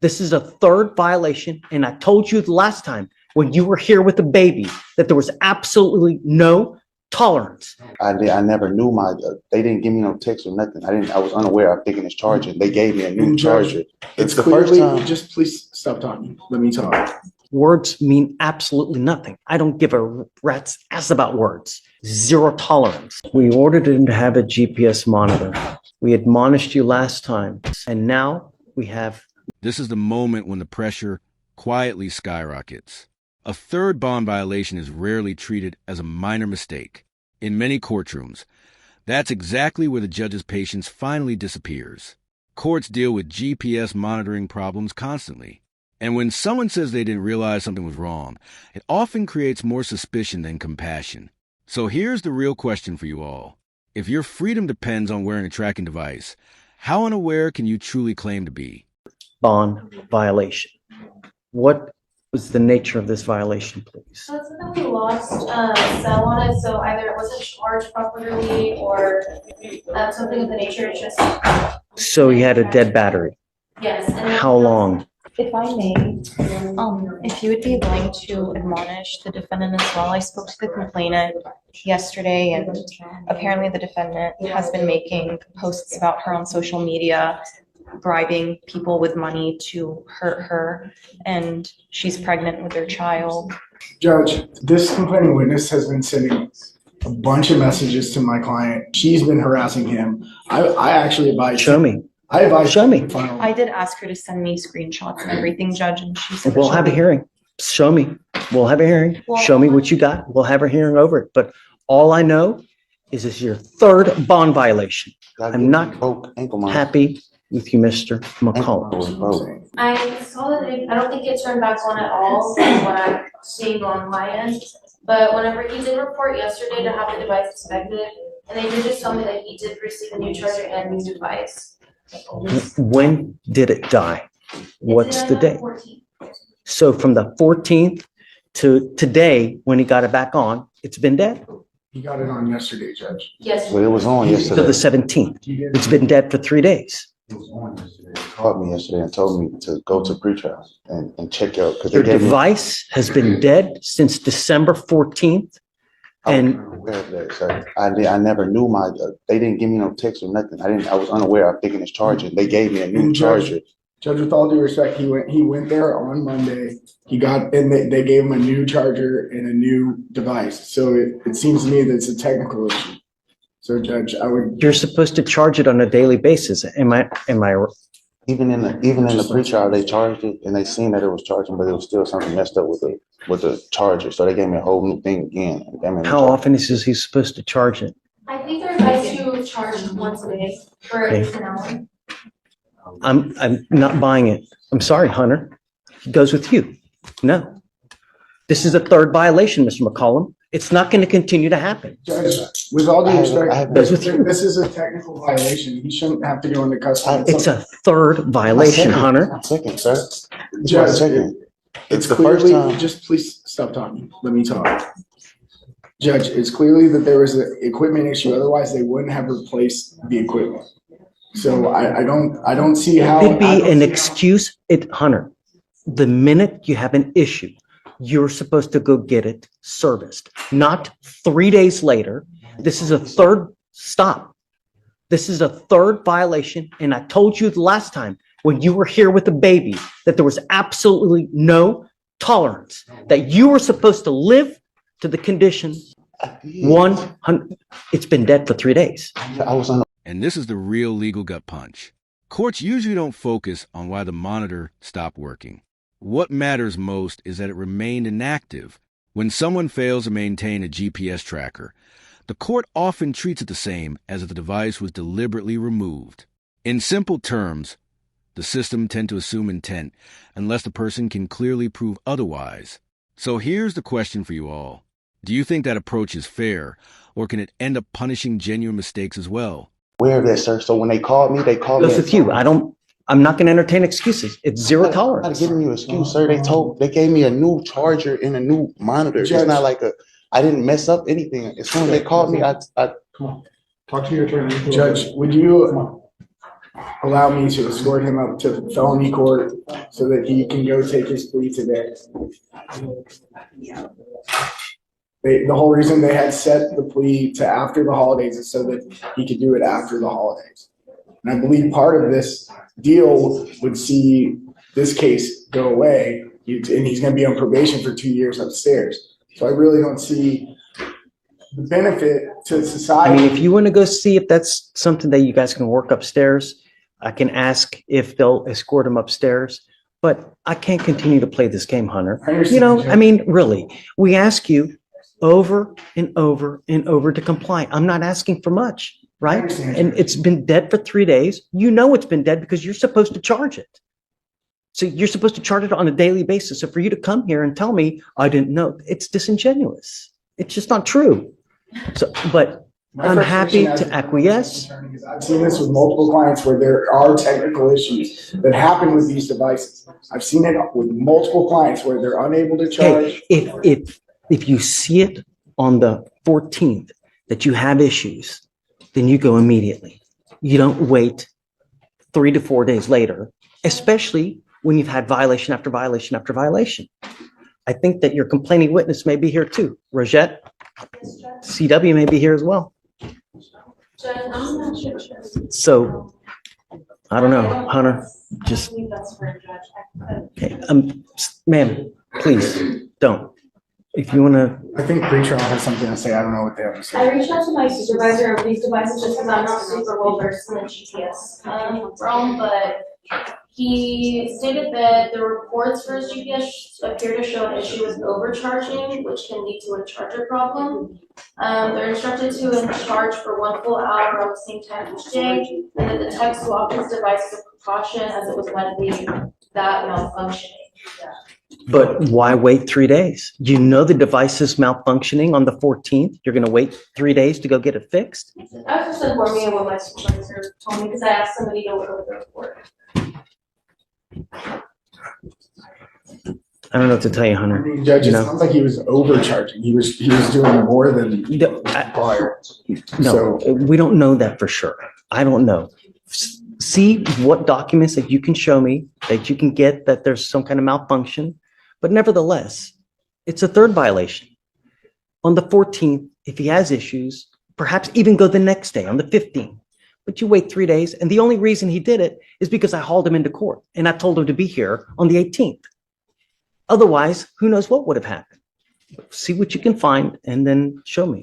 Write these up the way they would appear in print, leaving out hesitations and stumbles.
This is a third violation, and I told you the last time when you were here with the baby that there was absolutely no tolerance. I never knew they didn't give me no text or nothing. I was unaware of taking this charger. They gave me a new charger. It's the first time. Just please stop talking. Let me talk. Words mean absolutely nothing. I don't give a rat's ass about words. Zero tolerance. We ordered him to have a GPS monitor. We admonished you last time, and now we have. This is the moment when the pressure quietly skyrockets. A third bond violation is rarely treated as a minor mistake. In many courtrooms, that's exactly where the judge's patience finally disappears. Courts deal with GPS monitoring problems constantly. And when someone says they didn't realize something was wrong, it often creates more suspicion than compassion. So here's the real question for you all. If your freedom depends on wearing a tracking device, how unaware can you truly claim to be? Bond violation. What was the nature of this violation, please? So it's that we lost cell on it, so either it wasn't charged properly or something of the nature. It's just. So he had a dead battery. Yes. And How long? If I may, if you would be willing to admonish the defendant as well. I spoke to the complainant yesterday, and apparently the defendant has been making posts about her on social media, bribing people with money to hurt her, and she's pregnant with their child. Judge, this complaining witness has been sending a bunch of messages to my client. She's been harassing him. I actually advise. Show me. I advise. Show me. I did ask her to send me screenshots and everything, Judge, and she said We'll have a hearing. Show me. We'll have a hearing. Show me what you got. We'll have a hearing over it. But all I know is this is your third bond violation. I'm not happy with you, Mr. McCollum. I saw that I don't think it turned back on at all from what I'm seeing on my end. But whenever he did report yesterday to have the device inspected, and they did just tell me that he did receive a new charger and new device. When did it die? What's the date? So from the 14th to today, when he got it back on, it's been dead? He got it on yesterday, Judge. Yes. Well, it was on yesterday. To the 17th. It's been dead for 3 days. He called me yesterday and told me to go to pretrial and check out. Your device has been dead since December 14th. And I never knew they didn't give me no text or nothing. I was unaware of taking this charger. They gave me a new charger. Judge, with all due respect, he went there on Monday. They gave him a new charger and a new device. So it seems to me that it's a technical issue. So, Judge, you're supposed to charge it on a daily basis. Am I? Even in the pretrial, they charged it and they seen that it was charging, but it was still something messed up with the charger. So they gave me a whole new thing again. How often is he supposed to charge it? I think they're advised to charge once a day for at least an hour. I'm not buying it. I'm sorry, Hunter. It goes with you. No. This is a third violation, Mr. McCollum. It's not going to continue to happen. Judge, with all due respect, this is a technical violation. He shouldn't have to go into custody. It's a third violation, Hunter. Second, sir. Judge, it's the first time. Just please stop talking. Let me talk. Judge, it's clearly that there was an equipment issue. Otherwise, they wouldn't have replaced the equipment. So I don't see how it'd be an excuse. Hunter, the minute you have an issue, you're supposed to go get it serviced, not 3 days later. This is a third stop. This is a third violation. And I told you the last time when you were here with the baby that there was absolutely no tolerance, that you were supposed to live to the condition 100. It's been dead for 3 days. And this is the real legal gut punch. Courts usually don't focus on why the monitor stopped working. What matters most is that it remained inactive. When someone fails to maintain a GPS tracker, the court often treats it the same as if the device was deliberately removed. In simple terms, the system tends to assume intent unless the person can clearly prove otherwise. So here's the question for you all. Do you think that approach is fair, or can it end up punishing genuine mistakes as well? Aware of that, sir. So when they called me, Goes with you. I'm not going to entertain excuses. It's zero tolerance. I'm not giving you an excuse, sir. They gave me a new charger and a new monitor. Judge, it's not like I didn't mess up anything. As soon as they called me, I come on, talk to your attorney. Judge, would you allow me to escort him up to felony court so that he can go take his plea today. The whole reason they had set the plea to after the holidays is so that he could do it after the holidays. And I believe part of this deal would see this case go away, and he's going to be on probation for 2 years upstairs. So I really don't see the benefit to I society. mean, if you want to go see if that's something that you guys can work upstairs, I can ask if they'll escort him upstairs. But I can't continue to play this game, Hunter. I understand, You know, Judge. I mean, really, we ask you over and over and over to comply. I'm not asking for much, I right? understand, And Judge. it's been dead for 3 days. You know it's been dead because you're supposed to charge it. So you're supposed to charge it on a daily basis. So for you to come here and tell me I didn't know, it's disingenuous. It's just not true. So, but My I'm frustration happy as to a acquiesce. attorney is I've seen this with multiple clients where there are technical issues that happen with these devices. I've seen it with multiple clients where they're unable to charge. Hey, if you see it on the 14th that you have issues, then you go immediately. You don't wait 3 to 4 days later, especially when you've had violation after violation after violation. I think that your complaining witness may be here too. Rosette, CW may be here as well. Judge, I'm not sure. So I don't know, Hunter, I just, believe that's for a judge. okay, ma'am, please don't. If you want to, I think pretrial has something to say. I don't know what they have to I say. reached out to my supervisor of these devices just because I'm not super well versed in the GPS realm, but he stated that the reports for his GPS appear to show an issue with overcharging, which can lead to a charger problem. They're instructed to charge for 1 full hour on the same time each day, and that the tech swapped his device as a precaution as it was likely that malfunctioning. but why wait 3 days? You know the device is malfunctioning on the 14th. You're going to wait 3 days to go get it fixed? I was just informing of what my supervisor told me because I asked somebody to look over the report. I don't know what to tell you, I Hunter. mean, Judge, You it know. sounds like he was overcharging. He was doing more than prior. No, we don't know that for sure. I don't know. See what documents that you can show me, that you can get that there's some kind of malfunction. But nevertheless, it's a third violation. On the 14th, if he has issues, perhaps even go the next day on the 15th. But you wait 3 days. And the only reason he did it is because I hauled him into court and I told him to be here on the 18th. Otherwise, who knows what would have happened. See what you can find and then show me.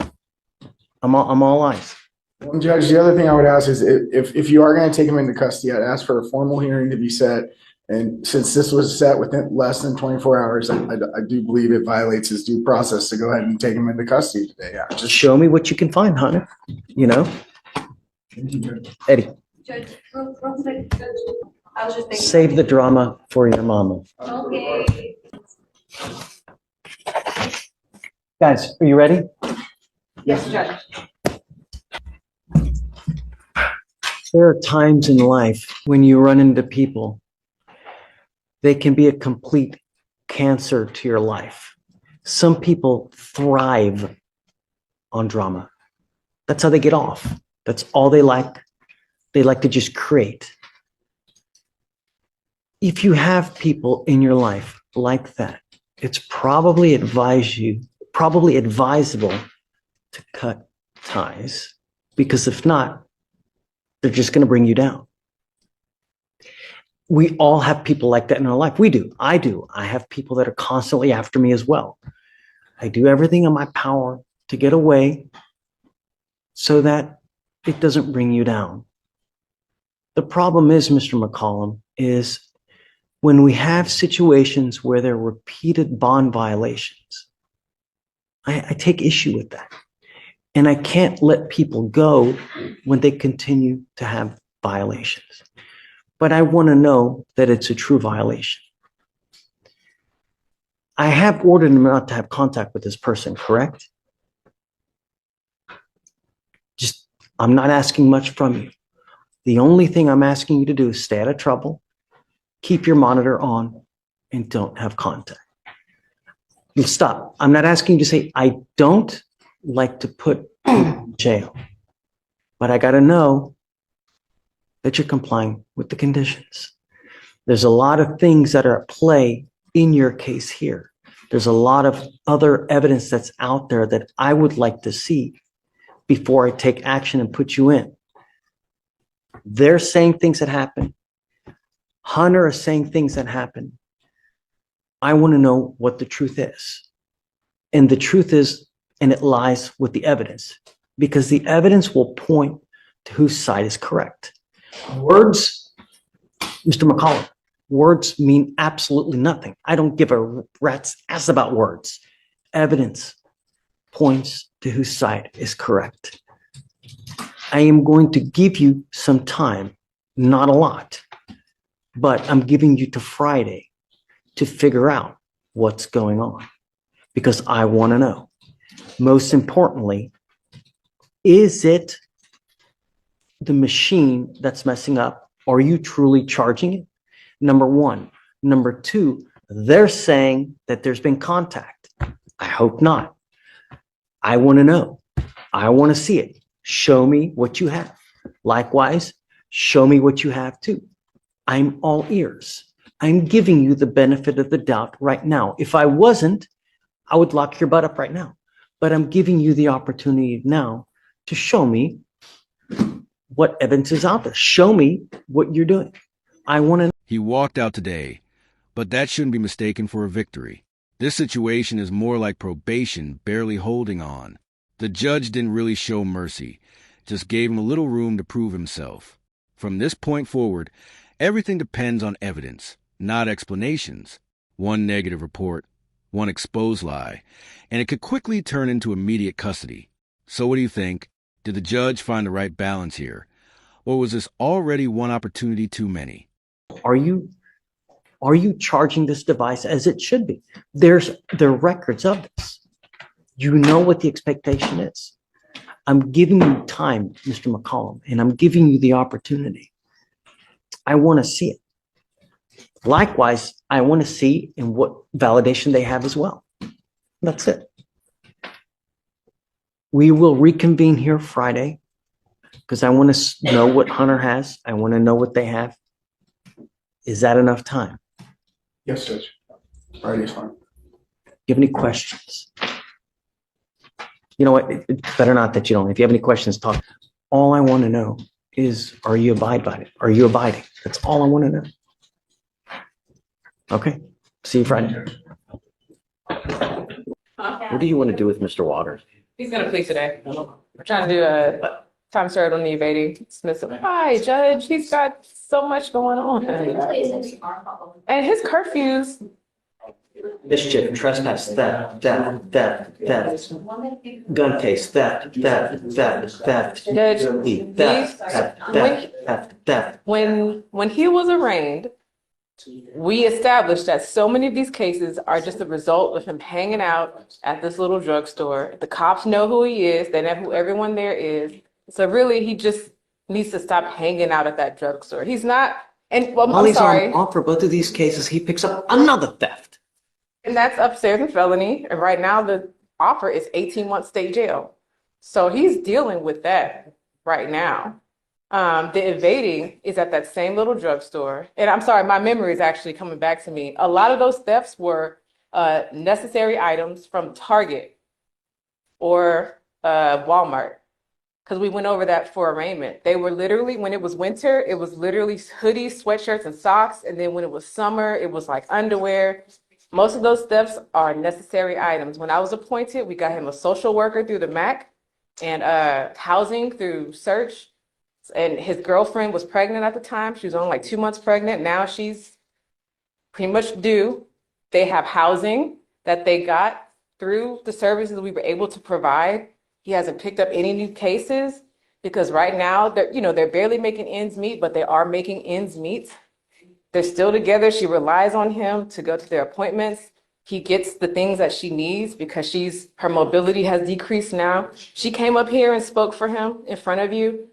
I'm all eyes. Well, Judge, the other thing I would ask is if you are going to take him into custody, I'd ask for a formal hearing to be set. And since this was set within less than 24 hours, I do believe it violates his due process to go ahead and take him into custody today. Yeah, Just show me what you can find, Hunter. You know, Eddie, Judge, real quick, Judge, I was just thinking. save the drama for your mama. Okay. Guys, are you ready? Yes, Judge. There are times in life when you run into people, they can be a complete cancer to your life. Some people thrive on drama. That's how they get off. That's all they like. They like to just create. If you have people in your life like that, it's probably advisable to cut ties, because if not, they're just going to bring you down. We all have people like that in our life. We do. I do. I have people that are constantly after me as well. I do everything in my power to get away so that it doesn't bring you down. The problem is, Mr. McCollum, is when we have situations where there are repeated bond violations, I take issue with that. And I can't let people go when they continue to have violations. But I want to know that it's a true violation. I have ordered him not to have contact with this person, correct? I'm not asking much from you. The only thing I'm asking you to do is stay out of trouble, keep your monitor on, and don't have contact. You stop. I'm not asking you to say, I don't like to put people in jail, but I got to know that you're complying with the conditions. There's a lot of things that are at play in your case here. There's a lot of other evidence that's out there that I would like to see before I take action and put you in. They're saying things that happen. Hunter is saying things that happen. I want to know what the truth is. And the truth is, and it lies with the evidence, because the evidence will point to whose side is correct. Words, Mr. McCollum, words mean absolutely nothing. I don't give a rat's ass about words. Evidence points to whose side is correct. I am going to give you some time, not a lot, but I'm giving you to Friday to figure out what's going on, because I want to know. Most importantly, is it the machine that's messing up? Are you truly charging it? Number one. Number two, they're saying that there's been contact. I hope not. I want to know. I want to see it. Show me what you have. Likewise, show me what you have too. I'm all ears. I'm giving you the benefit of the doubt right now. If I wasn't, I would lock your butt up right now. But I'm giving you the opportunity now to show me what evidence is out there. Show me what you're doing. I want to. He walked out today, but that shouldn't be mistaken for a victory. This situation is more like probation barely holding on. The judge didn't really show mercy, just gave him a little room to prove himself. From this point forward, everything depends on evidence, not explanations. One negative report, one exposed lie, and it could quickly turn into immediate custody. So what do you think? Did the judge find the right balance here? Or was this already one opportunity too many? Are you charging this device as it should be? There are records of this. You know what the expectation is. I'm giving you time, Mr. McCollum, and I'm giving you the opportunity. I want to see it. Likewise, I want to see in what validation they have as well. That's it. We will reconvene here Friday because I want to know what Hunter has. I want to know what they have. Is that enough time? Yes, Judge. Friday is fine. Do you have any questions? You know what? It's better not that you don't. If you have any questions, talk. All I want to know is, are you abide by it? Are you abiding? That's all I want to know. Okay. See you Friday. What do you want to do with Mr. Waters? He's gonna plead today. We're trying to do a time served on the evading dismissal. Hi, Judge. He's got so much going on. And his curfews. Mischief, trespass, theft, gun case, theft. Judge, when he was arraigned, we established that so many of these cases are just a result of him hanging out at this little drugstore. The cops know who he is. They know who everyone there is. So really, he just needs to stop hanging out at that drugstore. He's not, and well, While I'm he's sorry. on off for both of these cases, he picks up another theft. And that's upstairs in felony. And right now, the offer is 18 months state jail. So he's dealing with that right now. The evading is at that same little drugstore. And I'm sorry, my memory is actually coming back to me. A lot of those thefts were necessary items from Target or Walmart, because we went over that for arraignment. They were literally, when it was winter, it was literally hoodies, sweatshirts, and socks. And then when it was summer, it was like underwear. Most of those thefts are necessary items. When I was appointed, we got him a social worker through the MAC and housing through Search. And his girlfriend was pregnant at the time. She was only like 2 months pregnant. Now she's pretty much due. They have housing that they got through the services we were able to provide. He hasn't picked up any new cases because right now they're barely making ends meet, but they are making ends meet. They're still together. She relies on him to go to their appointments. He gets the things that she needs because her mobility has decreased now. She came up here and spoke for him in front of you.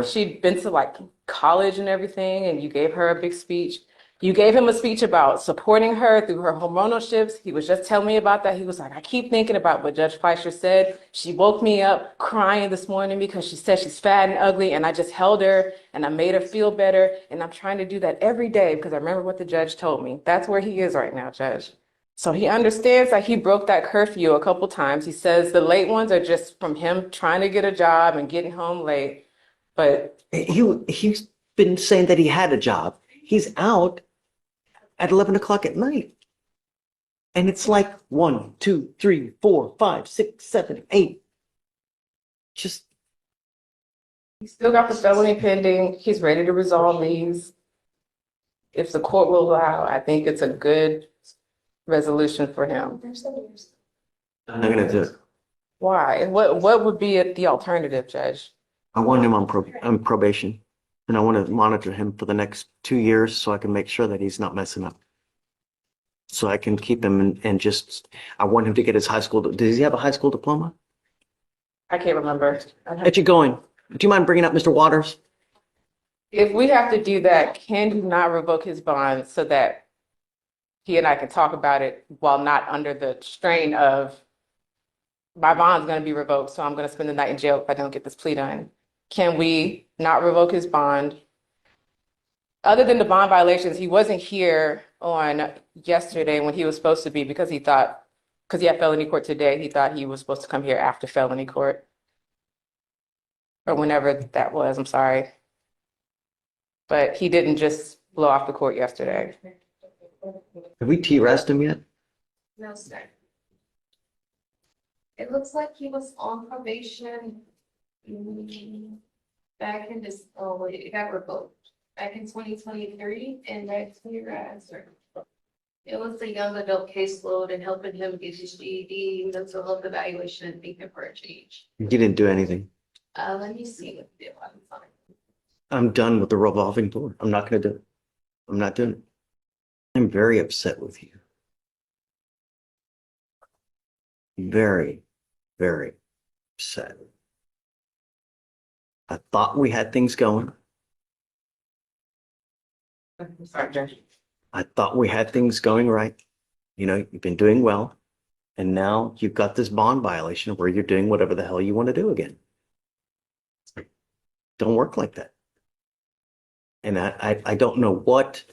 She'd been to like college and everything, and you gave her a big speech. You gave him a speech about supporting her through her hormonal shifts. He was just telling me about that. He was like, I keep thinking about what Judge Fleischer said. She woke me up crying this morning because she said she's fat and ugly, and I just held her and I made her feel better. And I'm trying to do that every day because I remember what the judge told me. That's where he is right now, Judge. So he understands that he broke that curfew a couple times. He says the late ones are just from him trying to get a job and getting home late. But He's been saying that he had a job. He's out at 11 o'clock at night. And it's like 1, 2, 3, 4, 5, 6, 7, 8. Just, he's still got the felony pending. He's ready to resolve these. If the court will allow, I think it's a good resolution for him. I'm not gonna do it. Why? What would be the alternative, Judge? I want him on probation, and I want to monitor him for the next 2 years so I can make sure that he's not messing up. So I can keep him and just, I want him to get his high school. Does he have a high school diploma? I can't remember. Get you going. Do you mind bringing up Mr. Waters? If we have to do that, can you not revoke his bond so that he and I can talk about it while not under the strain of my bond's going to be revoked, so I'm going to spend the night in jail if I don't get this plea done? Can we not revoke his bond? Other than the bond violations, he wasn't here on yesterday when he was supposed to be because he thought, because he had felony court today, he thought he was supposed to come here after felony court. Or whenever that was, I'm sorry. But he didn't just blow off the court yesterday. Have we T-rest him yet? No, sir. It looks like he was on probation back in this, oh, wait, it got revoked back in 2023, and that's your answer. It was a young adult caseload and helping him get his GED, mental health evaluation, and thinking for a change. He didn't do anything. Let me see what the was on. I'm done with the revolving door. I'm not going to do it. I'm not doing it. I'm very upset with you. Very, very upset. I thought we had things going. I'm sorry, Judge. I thought we had things going right. You know, you've been doing well. And now you've got this bond violation where you're doing whatever the hell you want to do again. Don't work like that. And I don't know what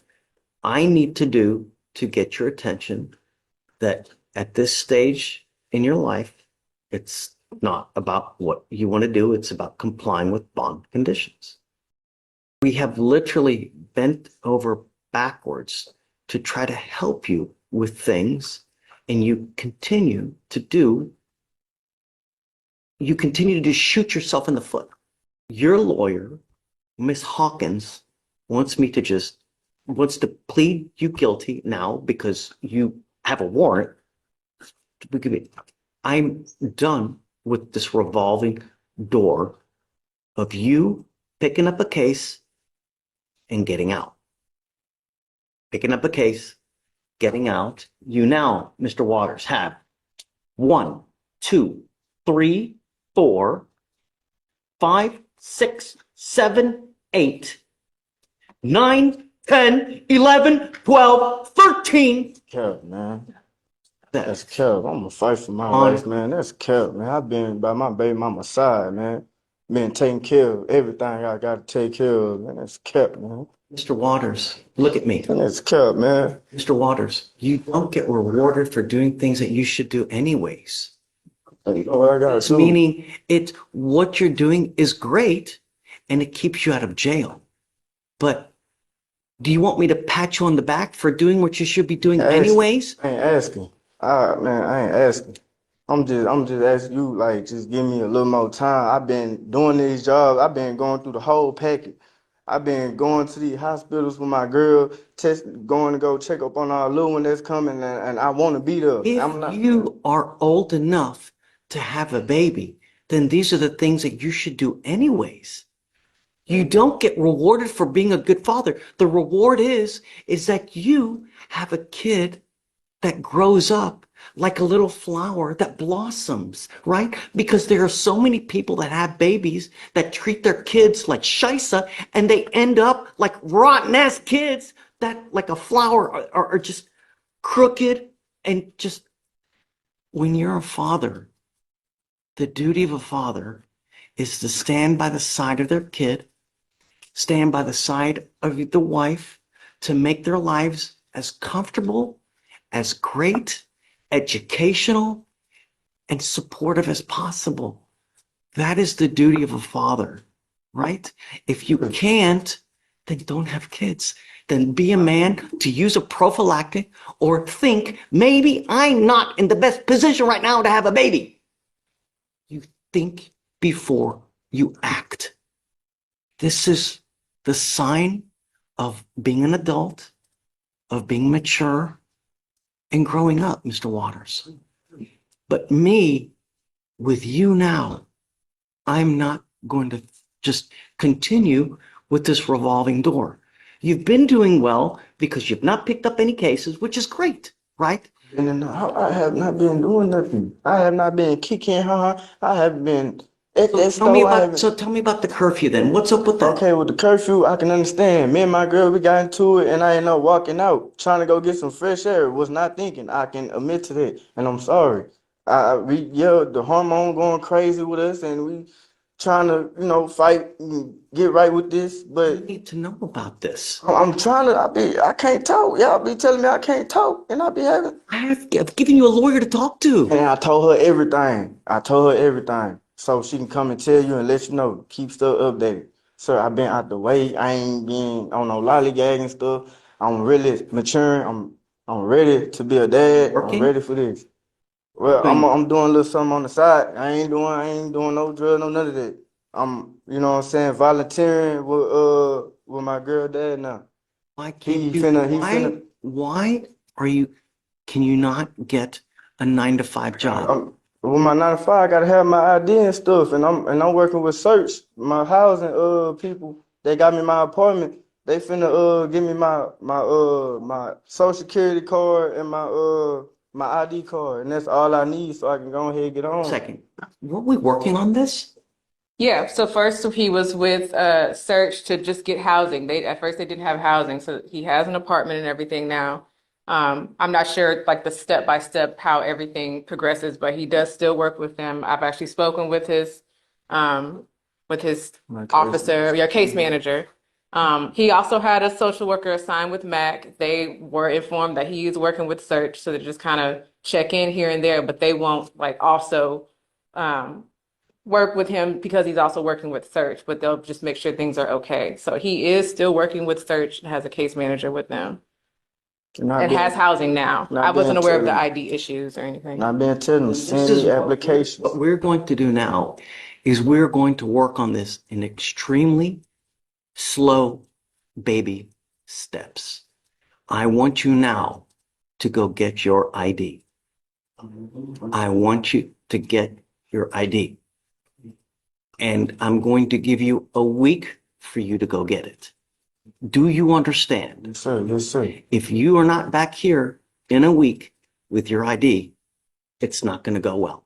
I need to do to get your attention that at this stage in your life, it's not about what you want to do. It's about complying with bond conditions. We have literally bent over backwards to try to help you with things, and you continue to shoot yourself in the foot. Your lawyer, Miss Hawkins, wants to plead you guilty now because you have a warrant. I'm done with this revolving door of you picking up a case and getting out. Picking up a case, getting out. You now, Mr. Waters, have 1, 2, 3, 4, 5, 6, 7, 8, 9, 10, 11, 12, 13. Kev, man. That's That's Kev. I'm gonna fight for my On- life, man. That's Kev, man. I've been by my baby mama's side, man. Been taking care of everything I got to take care of, man. That's Kev, man. Mr. Waters, look at me. And that's Kev, man. Mr. Waters, you don't get rewarded for doing things that you should do anyways. You know what I gotta It's do? meaning it's what you're doing is great and it keeps you out of jail. But do you want me to pat you on the back for doing what you should be doing Yes. anyways? I ain't asking. Man, I ain't asking. I'm just asking you, like, just give me a little more time. I've been doing these jobs. I've been going through the whole package. I've been going to these hospitals with my girl, going to go check up on our little one that's coming, and I want to be there. I'm If not. you are old enough to have a baby, then these are the things that you should do anyways. You don't get rewarded for being a good father. The reward is that you have a kid that grows up like a little flower that blossoms, right? Because there are so many people that have babies that treat their kids like shisa, and they end up like rotten ass kids that like a flower are just crooked and just, when you're a father, the duty of a father is to stand by the side of their kid, stand by the side of the wife to make their lives as comfortable, as great, educational, and supportive as possible. That is the duty of a father, right? If you can't, then don't have kids. Then be a man to use a prophylactic or think maybe I'm not in the best position right now to have a baby. You think before you act. This is the sign of being an adult, of being mature and growing up, Mr. Waters. But me, with you now, I'm not going to just continue with this revolving door. You've been doing well because you've not picked up any cases, which is great, right? And I have not been doing nothing. I have not been kicking her. I have been at that store. Tell me about the curfew then. What's up with that? Okay, with the curfew, I can understand. Me and my girl, we got into it, and I ended up walking out, trying to go get some fresh air. Was not thinking. I can admit to that, and I'm sorry. We yelled the hormone going crazy with us, and we trying to, fight and get right with this. I But need to know about this. I'm trying to. I can't talk. Y'all be telling me I can't talk, and I be having. I've given you a lawyer to talk to. And I told her everything. So she can come and tell you and let you know. Keep stuff updated. Sir, I've been out the way. I ain't been on no lollygagging stuff. I'm really maturing. I'm ready to be a dad. Working? I'm ready for this. Well, I'm doing a little something on the side. I ain't doing no drug, no none of that. I'm, you know what I'm saying, volunteering with my girl dad now. Why can't He you? finna. Why are you? Can you not get a 9-to-5 job? With my 9 to 5, I gotta have my ID and stuff, and I'm working with search my housing people. They got me my apartment. They finna give me my social security card and my ID card, and that's all I need so I can go ahead and get on. Second, were we working on this? Yeah, so first he was with Search to just get housing. At first they didn't have housing, so he has an apartment and everything now. I'm not sure like the step by step how everything progresses, but he does still work with them. I've actually spoken with his officer, your case manager. He also had a social worker assigned with Mac. They were informed that he is working with Search, so they just kind of check in here and there, but they won't like also work with him because he's also working with Search, but they'll just make sure things are okay. So he is still working with Search and has a case manager with them. And has housing now. I wasn't aware of the ID issues or anything. Not being telling send me applications. What we're going to do now is we're going to work on this in extremely slow baby steps. I want you now to go get your ID. I want you to get your ID. And I'm going to give you a week for you to go get it. Do you understand? Yes, sir. Yes, sir. If you are not back here in a week with your ID, it's not going to go well.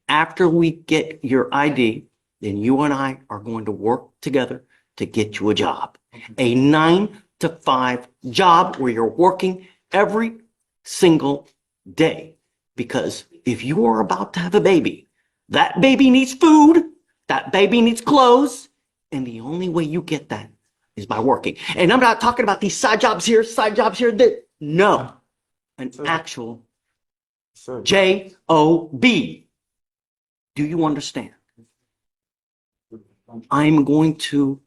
After we get your ID, then you and I are going to work together to get you a job. A 9-to-5 job where you're working every single day. Because if you are about to have a baby, that baby needs food, that baby needs clothes, and the only way you get that is by working. And I'm not talking about these side jobs here, there. No, an actual J-O-B. Do you understand? I'm going to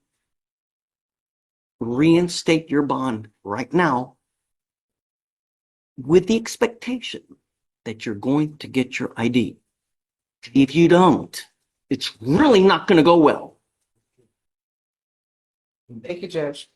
reinstate your bond right now with the expectation that you're going to get your ID. If you don't, it's really not going to go well. Thank you, Judge.